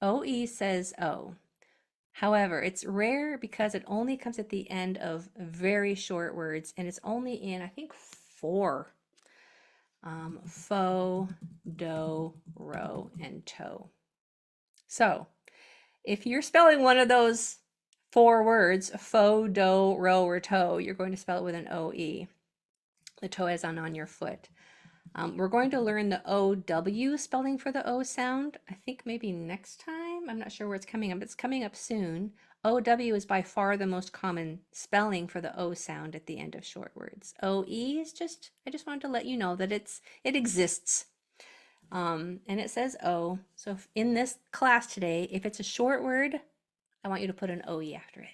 OE says O. However, it's rare because it only comes at the end of very short words, and it's only in, I think, four. Fo, do, ro, and to. So if you're spelling one of those four words, fo, do, ro, or to, you're going to spell it with an OE. The toe is on your foot. We're going to learn the OW spelling for the O sound, I think maybe next time. I'm not sure where it's coming up. It's coming up soon. OW is by far the most common spelling for the O sound at the end of short words. OE is just, I just wanted to let you know that it exists. And it says O. So in this class today, if it's a short word, I want you to put an OE after it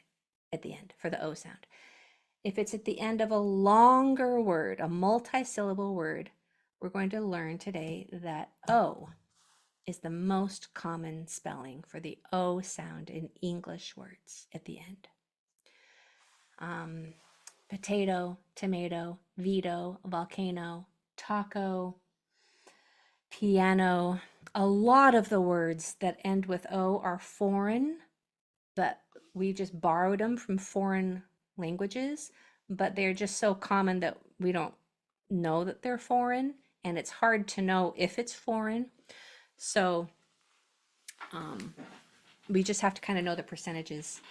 at the end for the O sound. If it's at the end of a longer word, a multi-syllable word, we're going to learn today that O is the most common spelling for the O sound in English words at the end. Potato, tomato, veto, volcano, taco, piano. A lot of the words that end with O are foreign, but we just borrowed them from foreign languages, but they're just so common that we don't know that they're foreign, and it's hard to know if it's foreign. So we just have to kind of know the percentages.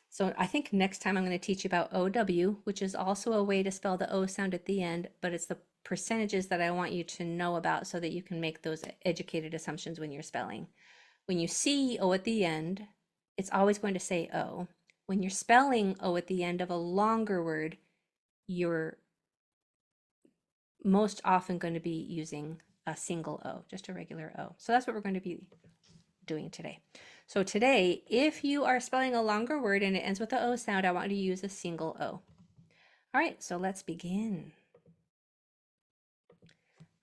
So I think next time I'm going to teach you about OW, which is also a way to spell the O sound at the end, but it's the percentages that I want you to know about so that you can make those educated assumptions when you're spelling. When you see O at the end, it's always going to say O. When you're spelling O at the end of a longer word, you're most often going to be using a single O, just a regular O. So that's what we're going to be doing today. So today, if you are spelling a longer word and it ends with the O sound, I want you to use a single O. All right, so let's begin.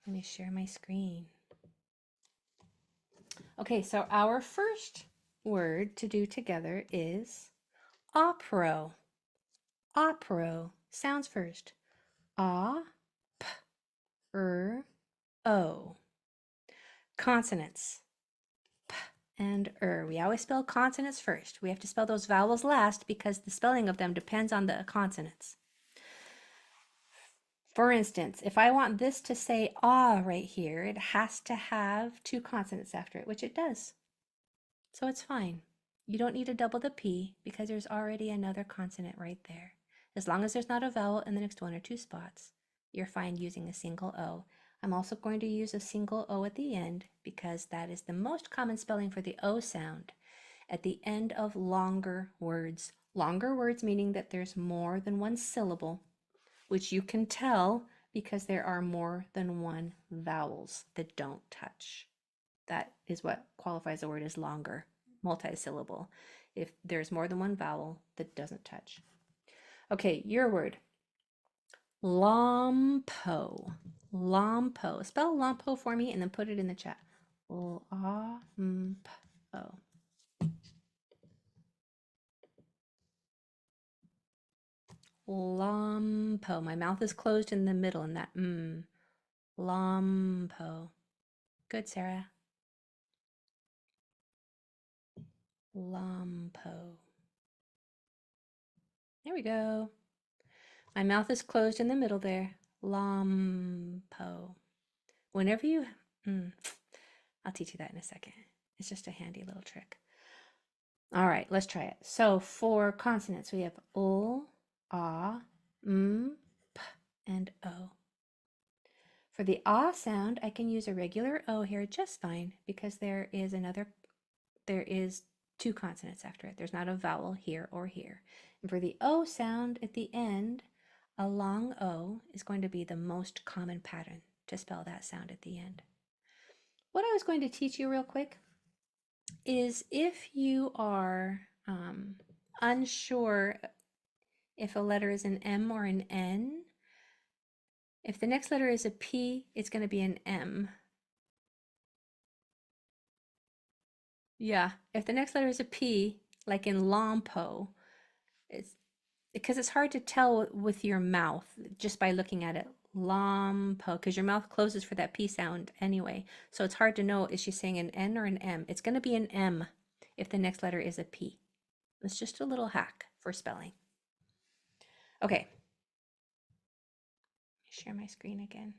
Let me share my screen. Okay, so our first word to do together is opero. Opero sounds first. A, p, o. Consonants. P and We always spell consonants first. We have to spell those vowels last because the spelling of them depends on the consonants. For instance, if I want this to say ah right here, it has to have two consonants after it, which it does. So it's fine. You don't need to double the P because there's already another consonant right there. As long as there's not a vowel in the next one or two spots, you're fine using a single O. I'm also going to use a single O at the end because that is the most common spelling for the O sound at the end of longer words. Longer words meaning that there's more than one syllable, which you can tell because there are more than one vowels that don't touch. That is what qualifies a word as longer, multi-syllable, if there's more than one vowel that doesn't touch. Okay, your word. Lompo. Lompo. Spell lompo for me and then put it in the chat. Lompo. Lompo. My mouth is closed in the middle in that Lompo. Good, Sarah. Lompo. There we go. My mouth is closed in the middle there. Lompo. Whenever you, I'll teach you that in a second. It's just a handy little trick. All right, let's try it. So for consonants, we have O, A, P, and O. For the A sound, I can use a regular O here just fine because there is two consonants after it. There's not a vowel here or here. And for the O sound at the end, a long O is going to be the most common pattern to spell that sound at the end. What I was going to teach you real quick is if you are unsure if a letter is an M or an N, if the next letter is a P, it's going to be an M. Yeah, if the next letter is a P, like in Lompo, it's because it's hard to tell with your mouth just by looking at it Lompo, because your mouth closes for that P sound anyway. So it's hard to know, is she saying an N or an M? It's going to be an M if the next letter is a P. It's just a little hack for spelling. Okay. Share my screen again.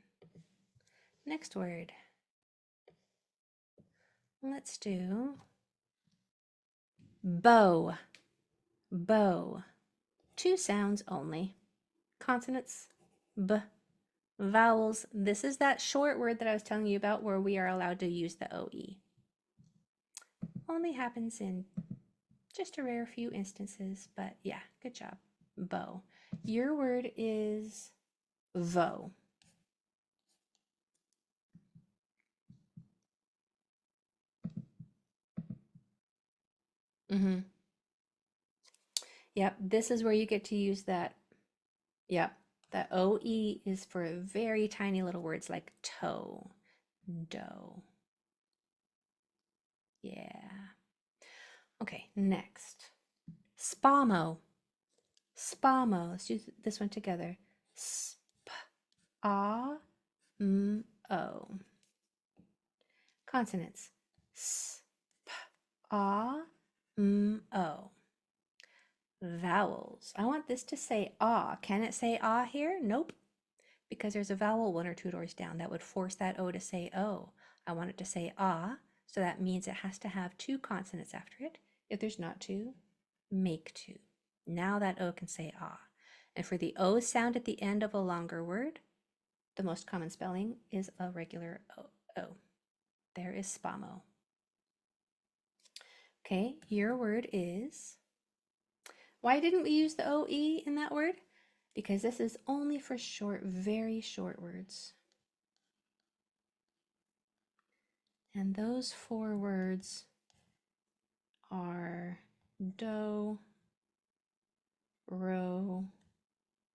Next word. Let's do bow. Bow. 2 sounds only. Consonants, B. Vowels. This is that short word that I was telling you about where we are allowed to use the OE. Only happens in just a rare few instances, but yeah, good job. Bow. Your word is vo. Yep, this is where you get to use that. Yep, that OE is for very tiny little words like toe, dough. Yeah. Okay, next. Spamo. Spamo. Let's do this one together. S-p-a-m-o. Consonants. S-p-a-m-o. Vowels. I want this to say ah. Can it say ah here? Nope. Because there's a vowel 1 or 2 doors down that would force that O to say O. I want it to say ah, so that means it has to have 2 consonants after it. If there's not 2, make 2. Now that O can say ah. And for the O sound at the end of a longer word, the most common spelling is a regular O. There is spamo. Okay, your word is... Why didn't we use the OE in that word? Because this is only for short, very short words. And those 4 words are do, row,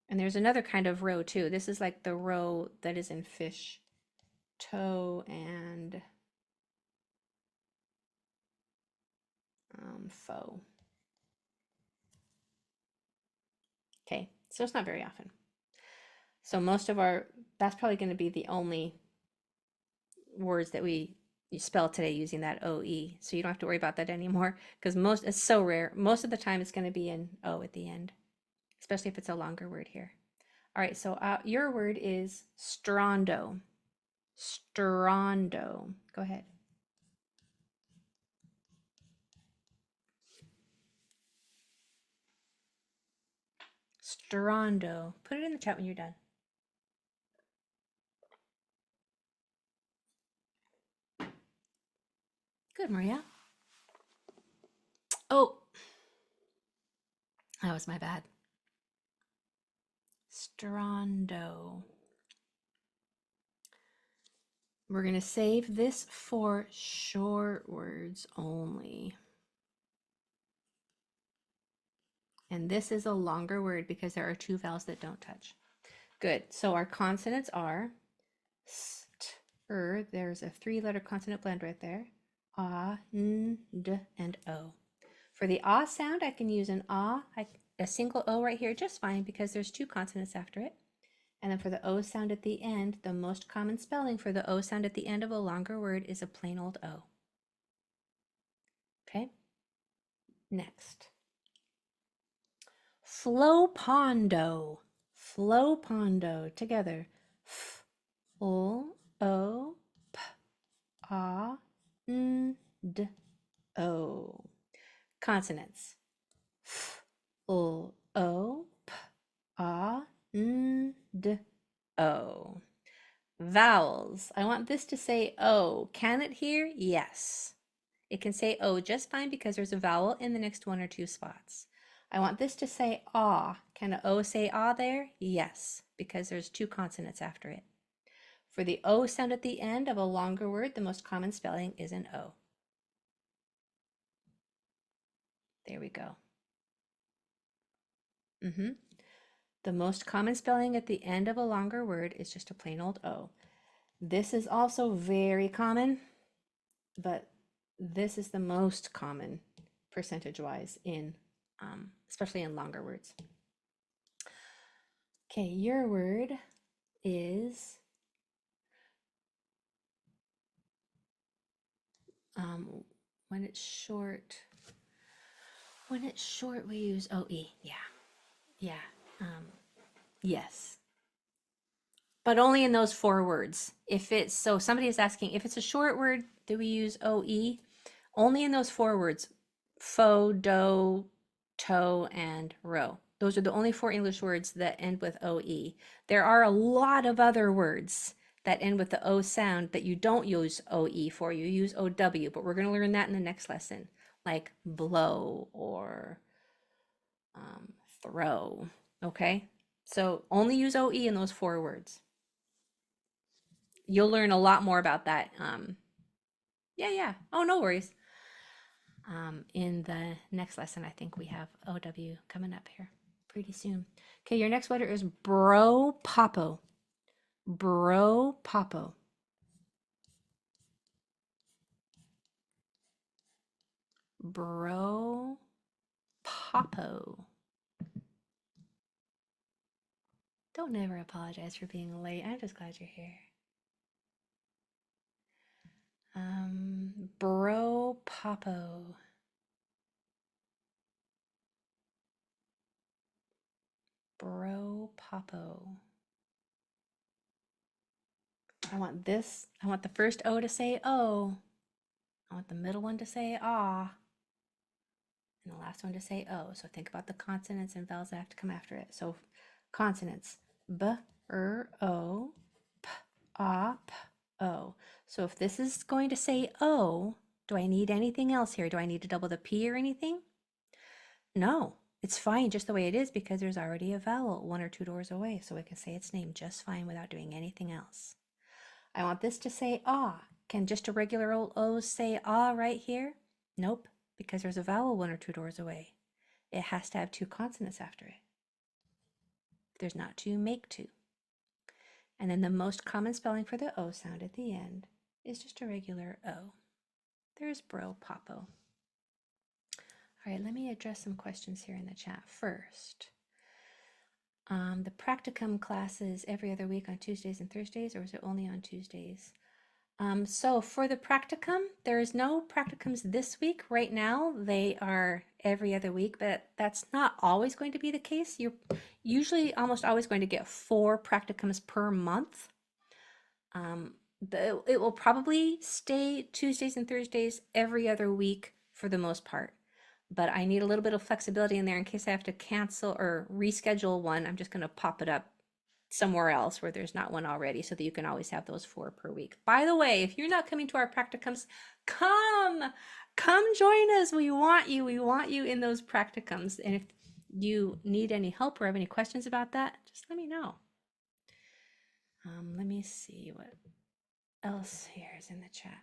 and there's another kind of row too. This is like the row that is in fish, toe, and foe. Okay, so it's not very often. So most of that's probably going to be the only words that we spell today using that OE. So you don't have to worry about that anymore because it's so rare. Most of the time it's going to be an O at the end, especially if it's a longer word here. All right, so your word is strondo. Strondo. Go ahead. Strondo. Put it in the chat when you're done. Good, Maria. Oh, that was my bad. Strondo. We're going to save this for short words only. And this is a longer word because there are 2 vowels that don't touch. Good. So our consonants are st, there's a 3-letter consonant blend right there. A, n, d, and o. For the ah sound, I can use an ah, a single O right here just fine because there's 2 consonants after it. And then for the O sound at the end, the most common spelling for the O sound at the end of a longer word is a plain old O. Okay, next. Flopondo. Flopondo. Together. F, o, p, a, n, d, o. Consonants. F, o, p, a, n, d, o. Vowels. I want this to say O. Can it here? Yes. It can say O just fine because there's a vowel in the next 1 or 2 spots. I want this to say ah. Can an O say ah there? Yes, because there's 2 consonants after it. For the O sound at the end of a longer word, the most common spelling is an O. There we go. The most common spelling at the end of a longer word is just a plain old O. This is also very common, but this is the most common percentage-wise in, especially in longer words. Okay, your word is when it's short. When it's short, we use OE. Yeah, yeah. Yes, but only in those 4 words. If it's so, somebody is asking if it's a short word, do we use OE? Only in those 4 words: fo, do, toe, and row. Those are the only 4 English words that end with OE. There are a lot of other words that end with the O sound that you don't use OE for. You use OW, but we're going to learn that in the next lesson, like blow or throw. Okay? So only use OE in those 4 words. You'll learn a lot more about that. Yeah. Oh, no worries. In the next lesson, I think we have OW coming up here pretty soon. Okay, your next letter is bro popo. Bro popo. Bro popo. Don't ever apologize for being late. I'm just glad you're here. Bro popo. Bro popo. I want the first O to say O. I want the middle one to say ah. And the last one to say O. So think about the consonants and vowels that have to come after it. So consonants: b, o, p, a, p, o. So if this is going to say O, do I need anything else here? Do I need to double the P or anything? No, it's fine just the way it is because there's already a vowel 1 or 2 doors away. So it can say its name just fine without doing anything else. I want this to say ah. Can just a regular old O say ah right here? Nope, because there's a vowel 1 or 2 doors away. It has to have 2 consonants after it. If there's not 2, make 2. And then the most common spelling for the O sound at the end is just a regular O. There's bro popo. All right, let me address some questions here in the chat first. The practicum classes every other week on Tuesdays and Thursdays, or is it only on Tuesdays? So for the practicum, there is no practicums this week. Right now, they are every other week, but that's not always going to be the case. You're usually almost always going to get 4 practicums per month. It will probably stay Tuesdays and Thursdays every other week for the most part. But I need a little bit of flexibility in there in case I have to cancel or reschedule one. I'm just going to pop it up somewhere else where there's not one already so that you can always have those 4 per week. By the way, if you're not coming to our practicums, come join us. We want you in those practicums. And if you need any help or have any questions about that, just let me know. Let me see what else here is in the chat.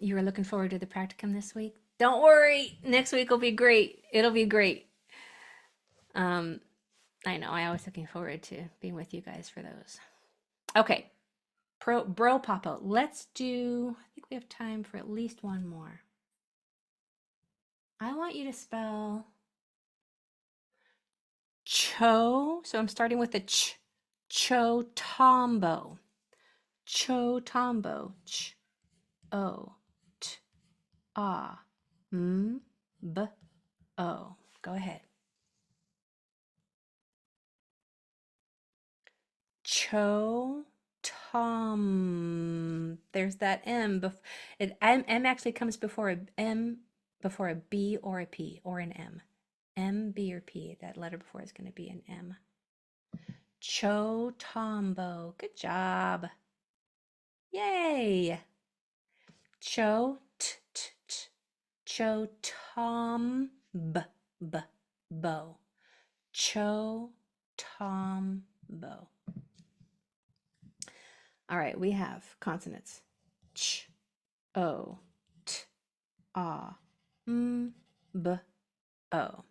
You were looking forward to the practicum this week? Don't worry, next week will be great. It'll be great. I know, I always looking forward to being with you guys for those. Okay, bro popo. Let's do, I think we have time for at least one more. I want you to spell cho. So I'm starting with a ch. Cho tombo. Cho tombo. Ch. O. T. A. M. B. O. Go ahead. Cho tom. There's that M. M actually comes before a M, before a B or a P or an M. M, B, or P. That letter before is going to be an M. Cho tombo. Good job. Yay. Cho t t t. Cho tom b b bo. Cho tom bo. All right, we have consonants: ch, o, t, a, m, b, o.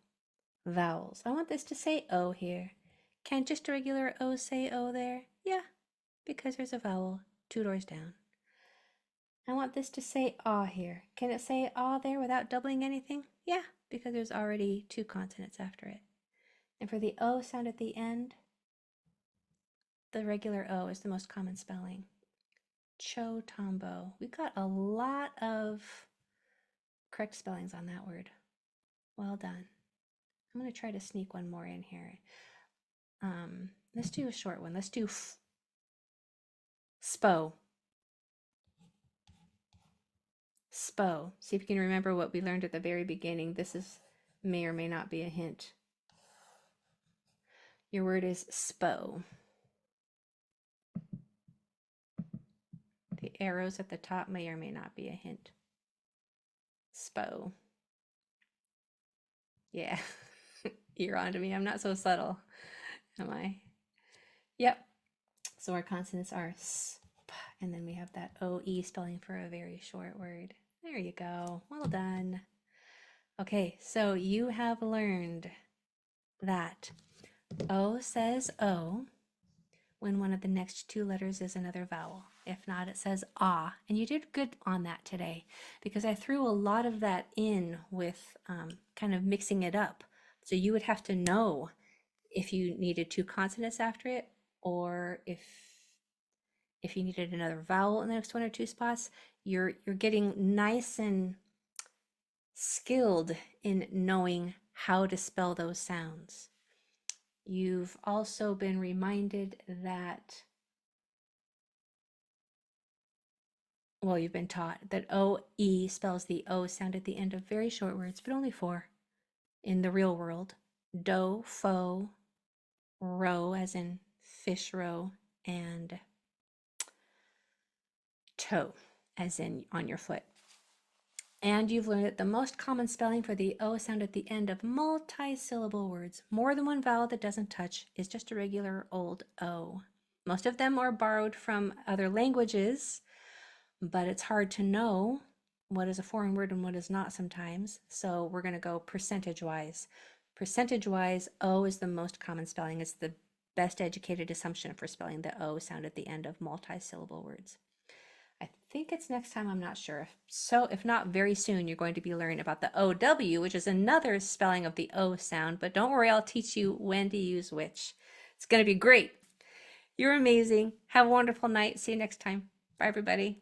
Vowels. I want this to say O here. Can just a regular O say O there? Yeah, because there's a vowel 2 doors down. I want this to say ah here. Can it say ah there without doubling anything? Yeah, because there's already two consonants after it. And for the O sound at the end, the regular O is the most common spelling. Chotombo. We got a lot of correct spellings on that word. Well done. I'm going to try to sneak one more in here. Let's do a short one. Let's do SPO. SPO. See if you can remember what we learned at the very beginning. This may or may not be a hint. Your word is SPO. The arrows at the top may or may not be a hint. SPO. Yeah, you're on to me. I'm not so subtle, am I? Yep. So our consonants are S, P, and then we have that OE spelling for a very short word. There you go. Well done. Okay, so you have learned that O says O when one of the next two letters is another vowel. If not, it says ah. And you did good on that today because I threw a lot of that in with kind of mixing it up. So you would have to know if you needed two consonants after it, or if you needed another vowel in the next one or two spots. You're getting nice and skilled in knowing how to spell those sounds. You've also been reminded that, well, you've been taught that OE spells the O sound at the end of very short words, but only 4 in the real world. Do, fo, row, as in fish row, and toe, as in on your foot. And you've learned that the most common spelling for the O sound at the end of multi-syllable words, more than one vowel that doesn't touch, is just a regular old O. Most of them are borrowed from other languages, but it's hard to know what is a foreign word and what is not sometimes. So we're going to go percentage-wise. Percentage-wise, O is the most common spelling. It's the best educated assumption for spelling the O sound at the end of multi-syllable words. I think it's next time, I'm not sure. So if not, very soon you're going to be learning about the OW, which is another spelling of the O sound, but don't worry, I'll teach you when to use which. It's going to be great. You're amazing. Have a wonderful night. See you next time. Bye, everybody.